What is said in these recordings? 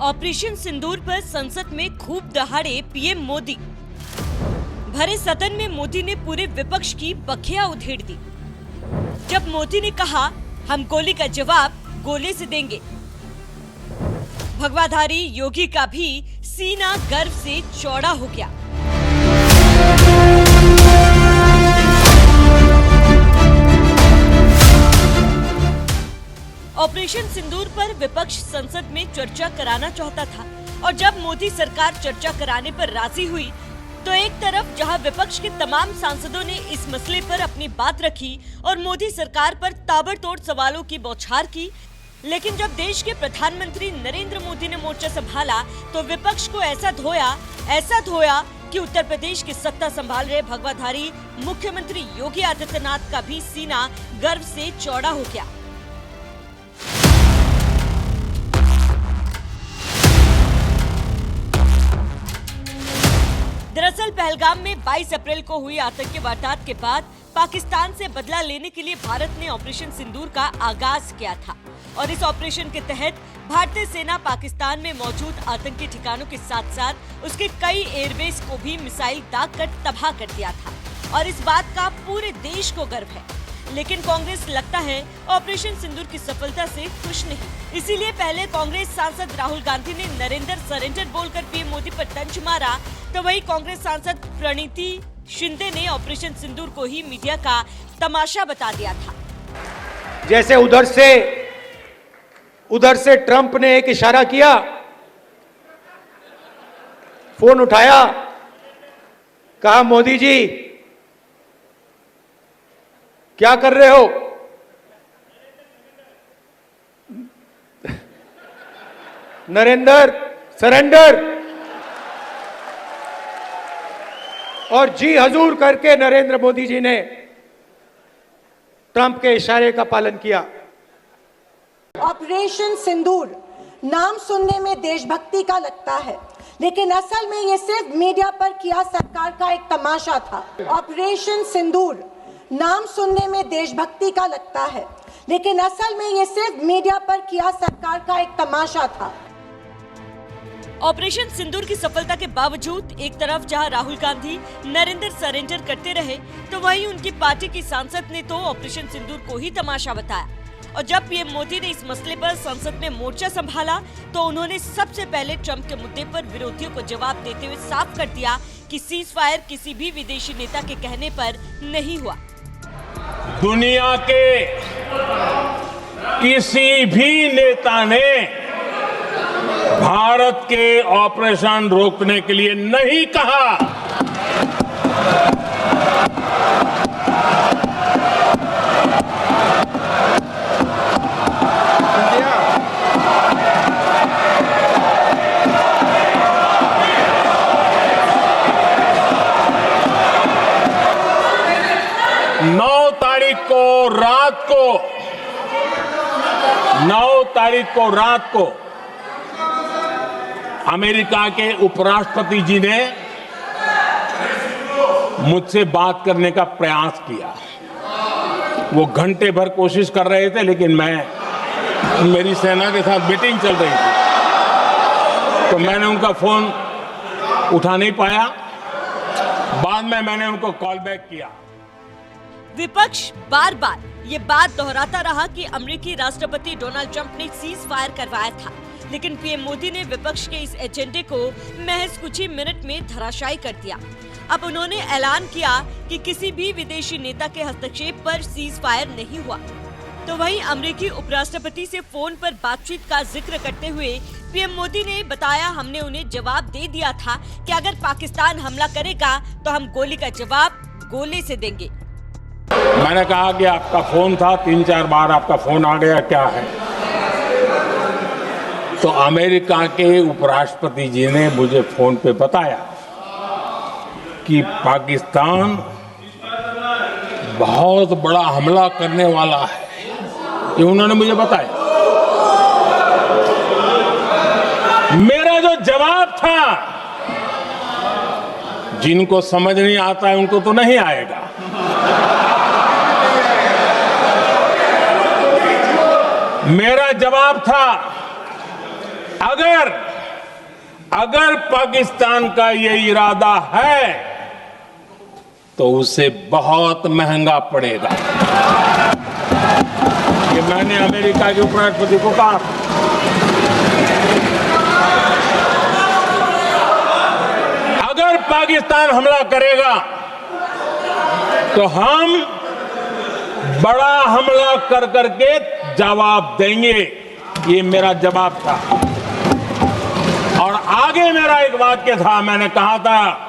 Operation सिंदूर पर संसद में खूब दहाड़े पीएम मोदी। भरे सदन में मोदी ने पूरे विपक्ष की बखिया उधेड़ दी। जब मोदी ने कहा हम गोली का जवाब गोले से देंगे, भगवाधारी योगी का भी सीना गर्व से चौड़ा हो गया। ऑपरेशन सिंदूर पर विपक्ष संसद में चर्चा कराना चाहता था और जब मोदी सरकार चर्चा कराने पर राजी हुई तो एक तरफ जहां विपक्ष के तमाम सांसदों ने इस मसले पर अपनी बात रखी और मोदी सरकार पर ताबड़तोड़ सवालों की बौछार की, लेकिन जब देश के प्रधानमंत्री नरेंद्र मोदी ने मोर्चा संभाला तो विपक्ष को ऐसा धोया कि उत्तर प्रदेश की सत्ता संभाल रहे भगवाधारी मुख्यमंत्री योगी आदित्यनाथ का भी सीना गर्व से चौड़ा हो गया। दरअसल पहलगाम में 22 अप्रैल को हुई आतंकी वारदात के बाद पाकिस्तान से बदला लेने के लिए भारत ने ऑपरेशन सिंदूर का आगाज किया था और इस ऑपरेशन के तहत भारतीय सेना पाकिस्तान में मौजूद आतंकी ठिकानों के साथ साथ उसके कई एयरबेस को भी मिसाइल दागकर तबाह कर दिया था और इस बात का पूरे देश को गर्व है। लेकिन कांग्रेस लगता है ऑपरेशन सिंदूर की सफलता से खुश नहीं। इसीलिए पहले कांग्रेस सांसद राहुल गांधी ने नरेंद्र सरेंडर बोलकर पीएम मोदी पर तंज मारा, तो वही कांग्रेस सांसद प्रणीति शिंदे ने ऑपरेशन सिंदूर को ही मीडिया का तमाशा बता दिया था। जैसे उधर से ट्रंप ने एक इशारा किया, फोन उठाया, कहा मोदी जी क्या कर रहे हो? नरेंद्र सरेंडर, और जी हजूर करके नरेंद्र मोदी जी ने ट्रंप के इशारे का पालन किया। ऑपरेशन सिंदूर नाम सुनने में देशभक्ति का लगता है, लेकिन असल में ये सिर्फ मीडिया पर किया सरकार का एक तमाशा था। ऑपरेशन सिंदूर नाम सुनने में देशभक्ति का लगता है, लेकिन असल में ये सिर्फ मीडिया पर किया सरकार का एक तमाशा था। ऑपरेशन सिंदूर की सफलता के बावजूद एक तरफ जहां राहुल गांधी नरेंद्र सरेंडर करते रहे तो वहीं उनकी पार्टी की सांसद ने तो ऑपरेशन सिंदूर को ही तमाशा बताया और जब पीएम मोदी ने इस मसले पर संसद में मोर्चा संभाला तो उन्होंने सबसे पहले ट्रंप के मुद्दे पर विरोधियों को जवाब देते हुए साफ कर दिया कि सीज फायर किसी भी विदेशी नेता के कहने पर नहीं हुआ। दुनिया के किसी भी नेता ने भारत के ऑपरेशन रोकने के लिए नहीं कहा। नौ तारीख को रात को अमेरिका के उपराष्ट्रपति जी ने मुझसे बात करने का प्रयास किया। वो घंटे भर कोशिश कर रहे थे, लेकिन मेरी सेना के साथ मीटिंग चल रही थी तो मैंने उनका फोन उठा नहीं पाया। बाद में मैंने उनको कॉल बैक किया। विपक्ष बार बार ये बात दोहराता रहा कि अमेरिकी राष्ट्रपति डोनाल्ड ट्रंप ने सीज फायर करवाया था, लेकिन पीएम मोदी ने विपक्ष के इस एजेंडे को महज कुछ ही मिनट में धराशायी कर दिया। अब उन्होंने ऐलान किया कि किसी भी विदेशी नेता के हस्तक्षेप पर सीज फायर नहीं हुआ। तो वहीं अमेरिकी उपराष्ट्रपति से फोन पर बातचीत का जिक्र करते हुए पीएम मोदी ने बताया, हमने उन्हें जवाब दे दिया था कि अगर पाकिस्तान हमला करेगा तो हम गोली का जवाब गोले से देंगे। मैंने कहा कि आपका फोन था, 3-4 बार आपका फोन आ गया, क्या है? तो अमेरिका के उपराष्ट्रपति जी ने मुझे फोन पे बताया कि पाकिस्तान बहुत बड़ा हमला करने वाला है, ये उन्होंने मुझे बताया। मेरा जो जवाब था, जिनको समझ नहीं आता है उनको तो नहीं आएगा, मेरा जवाब था, अगर अगर पाकिस्तान का ये इरादा है तो उसे बहुत महंगा पड़ेगा। ये मैंने अमेरिका के उपराष्ट्रपति को कहा। अगर पाकिस्तान हमला करेगा तो हम बड़ा हमला कर करके जवाब देंगे। ये मेरा जवाब था। और आगे मेरा एक वाक्य था, मैंने कहा था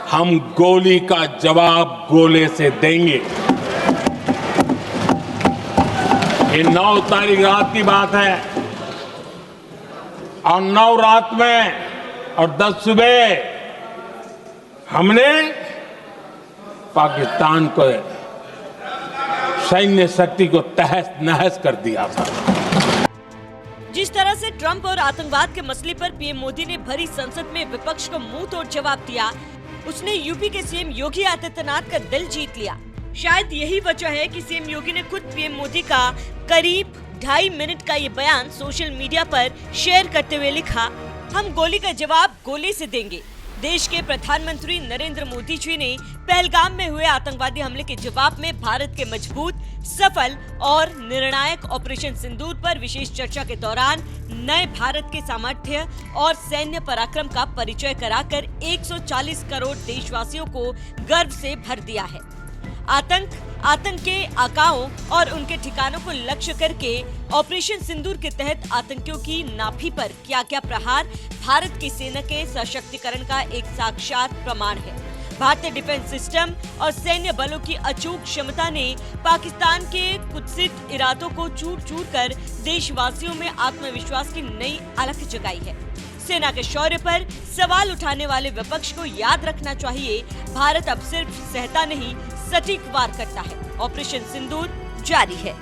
हम गोली का जवाब गोले से देंगे। ये 9 तारीख रात की बात है और 9 रात में और 10 सुबह हमने पाकिस्तान को सैन्य शक्ति को तहस नहस कर दिया था। जिस तरह से ट्रंप और आतंकवाद के मसले पर पीएम मोदी ने भरी संसद में विपक्ष को मुंह तोड़ जवाब दिया, उसने यूपी के सीएम योगी आदित्यनाथ का दिल जीत लिया। शायद यही वजह है कि सीएम योगी ने खुद पीएम मोदी का करीब 2.5 मिनट का ये बयान सोशल मीडिया पर शेयर करते हुए लिखा, हम गोली का जवाब गोली से देंगे। देश के प्रधानमंत्री नरेंद्र मोदी जी ने पहलगाम में हुए आतंकवादी हमले के जवाब में भारत के मजबूत, सफल और निर्णायक ऑपरेशन सिंदूर पर विशेष चर्चा के दौरान नए भारत के सामर्थ्य और सैन्य पराक्रम का परिचय कराकर 140 करोड़ देशवासियों को गर्व से भर दिया है। आतंक के आकाओं और उनके ठिकानों को लक्ष्य करके ऑपरेशन सिंदूर के तहत आतंकियों की नाभि पर क्या क्या प्रहार भारत की सेना के सशक्तिकरण का एक साक्षात प्रमाण है। भारतीय डिफेंस सिस्टम और सैन्य बलों की अचूक क्षमता ने पाकिस्तान के कुत्सित इरादों को चूर कर देशवासियों में आत्मविश्वास की नई अलख जगाई है। सेना के शौर्य पर सवाल उठाने वाले विपक्ष को याद रखना चाहिए, भारत अब सिर्फ सहता नहीं, सटीक वार करता है। ऑपरेशन सिंदूर जारी है।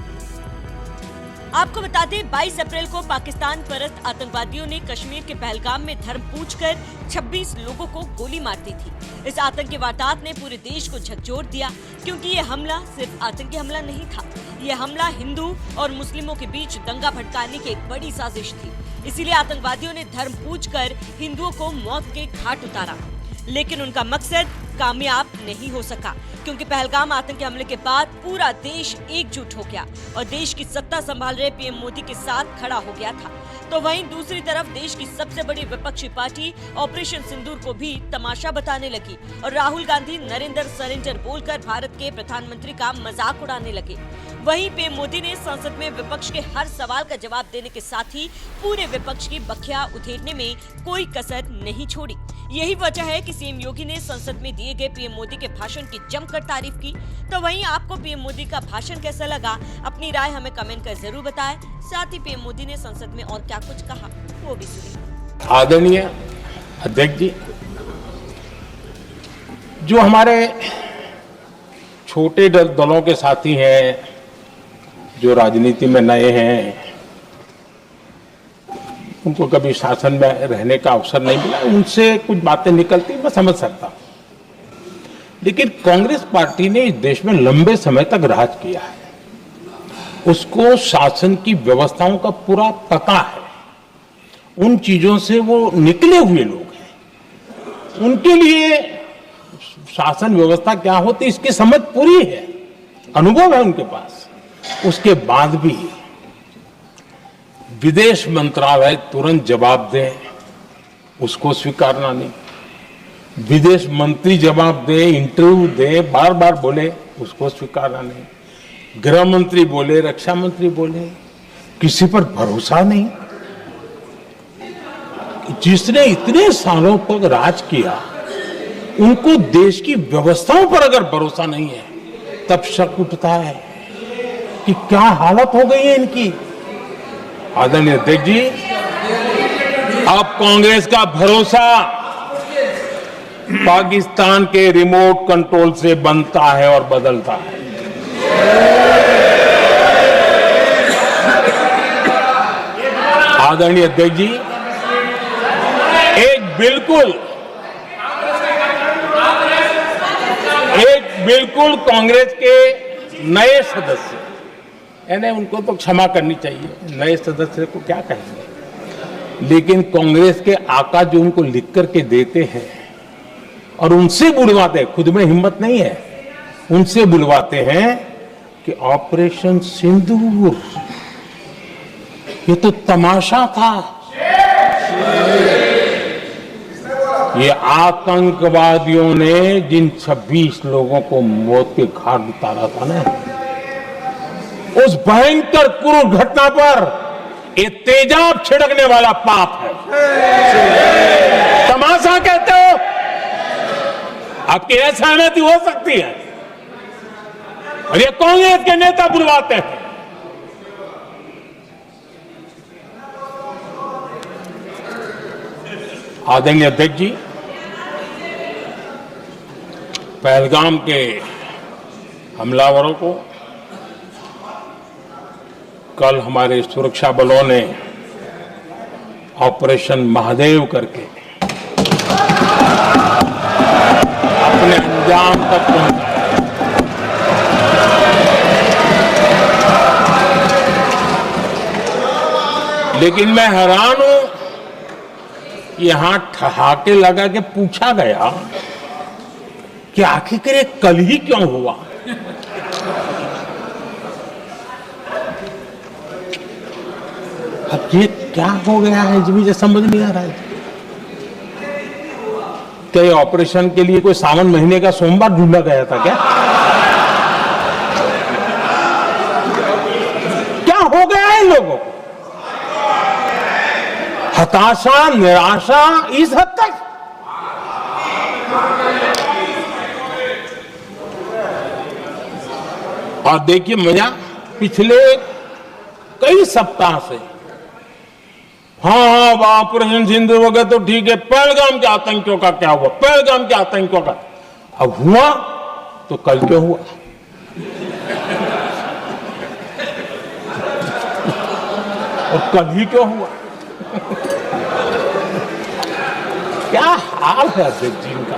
आपको बता दें, 22 अप्रैल को पाकिस्तान परस्त आतंकवादियों ने कश्मीर के पहलगाम में धर्म पूछकर 26 लोगों को गोली मार दी थी। इस आतंकी वारदात ने पूरे देश को झकझोर दिया, क्योंकि ये हमला सिर्फ आतंकी हमला नहीं था। ये हमला हिंदू और मुस्लिमों के बीच दंगा भड़काने की एक बड़ी साजिश थी। इसीलिए आतंकवादियों ने धर्म पूछकर हिंदुओं को मौत के घाट उतारा, लेकिन उनका मकसद कामयाब नहीं हो सका, क्योंकि पहलगाम आतंकी हमले के बाद पूरा देश एकजुट हो गया और देश की सत्ता संभाल रहे पीएम मोदी के साथ खड़ा हो गया था। तो वहीं दूसरी तरफ देश की सबसे बड़ी विपक्षी पार्टी ऑपरेशन सिंदूर को भी तमाशा बताने लगी और राहुल गांधी नरेंद्र सरेंडर बोलकर भारत के प्रधानमंत्री का मजाक उड़ाने लगे। वहीं पीएम मोदी ने संसद में विपक्ष के हर सवाल का जवाब देने के साथ ही पूरे विपक्ष की बखिया उधेड़ने में कोई कसर नहीं छोड़ी। यही वजह है कि सीएम योगी ने संसद में दिए गए पीएम मोदी के भाषण की जमकर तारीफ की। तो वहीं आपको पीएम मोदी का भाषण कैसा लगा, अपनी राय हमें कमेंट कर जरूर बताएं। साथ ही पीएम मोदी ने संसद में और क्या कुछ कहा वो भी सुनिए। आदरणीय अध्यक्ष जी, जो हमारे छोटे दलों के साथी हैं, जो राजनीति में नए हैं, उनको कभी शासन में रहने का अवसर नहीं मिला, उनसे कुछ बातें निकलती मैं समझ सकता हूं। लेकिन कांग्रेस पार्टी ने इस देश में लंबे समय तक राज किया है, उसको शासन की व्यवस्थाओं का पूरा पता है, उन चीजों से वो निकले हुए लोग हैं, उनके लिए शासन व्यवस्था क्या होती इसकी समझ पूरी है, अनुभव है उनके पास। उसके बाद भी विदेश मंत्रालय तुरंत जवाब दे, उसको स्वीकारना नहीं। विदेश मंत्री जवाब दे, इंटरव्यू दे, बार बार बोले, उसको स्वीकारना नहीं। गृह मंत्री बोले, रक्षा मंत्री बोले, किसी पर भरोसा नहीं। जिसने इतने सालों तक राज किया, उनको देश की व्यवस्थाओं पर अगर भरोसा नहीं है, तब शक उठता है कि क्या हालत हो गई है इनकी। आदरणीय अध्यक्ष जी, अब कांग्रेस का भरोसा पाकिस्तान के रिमोट कंट्रोल से बनता है और बदलता है। आदरणीय अध्यक्ष जी, एक बिल्कुल कांग्रेस के नए सदस्य, यानी उनको तो क्षमा करनी चाहिए, नए सदस्य को क्या कहेंगे, लेकिन कांग्रेस के आका जो उनको लिख करके देते हैं और उनसे बुलवाते हैं, खुद में हिम्मत नहीं है, उनसे बुलवाते हैं कि ऑपरेशन सिंदूर ये तो तमाशा था, ये आतंकवादियों ने जिन 26 लोगों को मौत के घाट उतारा था ना, उस भयंकर क्रूर घटना पर ये तेजाब छिड़कने वाला पाप है। तमाशा कहते हो? आपकी ऐसा सहमति हो सकती है? और ये कांग्रेस के नेता बुलवाते हैं। आदरणीय अध्यक्ष जी, पहलगाम के हमलावरों को कल हमारे सुरक्षा बलों ने ऑपरेशन महादेव करके अपने अंजाम तक पहुंचाया। लेकिन मैं हैरान हूं कि यहां ठहाके लगा के पूछा गया कि आखिर ये कल ही क्यों हुआ। अब ये क्या हो गया है जो मुझे समझ नहीं आ रहा है। क्या ये ऑपरेशन के लिए कोई सावन महीने का सोमवार ढूंढा गया था क्या? क्या हो गया है इन लोगों को? हताशा, निराशा इस हद तक। और देखिए मजा, पिछले कई सप्ताह से हाँ ऑपरेशन सिंदूर हो गया तो ठीक है, पहलगाम के आतंकियों का क्या हुआ, पहलगाम के आतंकियों का अब हुआ तो कल क्यों हुआ? और कल ही क्यों हुआ? क्या हाल है अध्यक्ष जी का।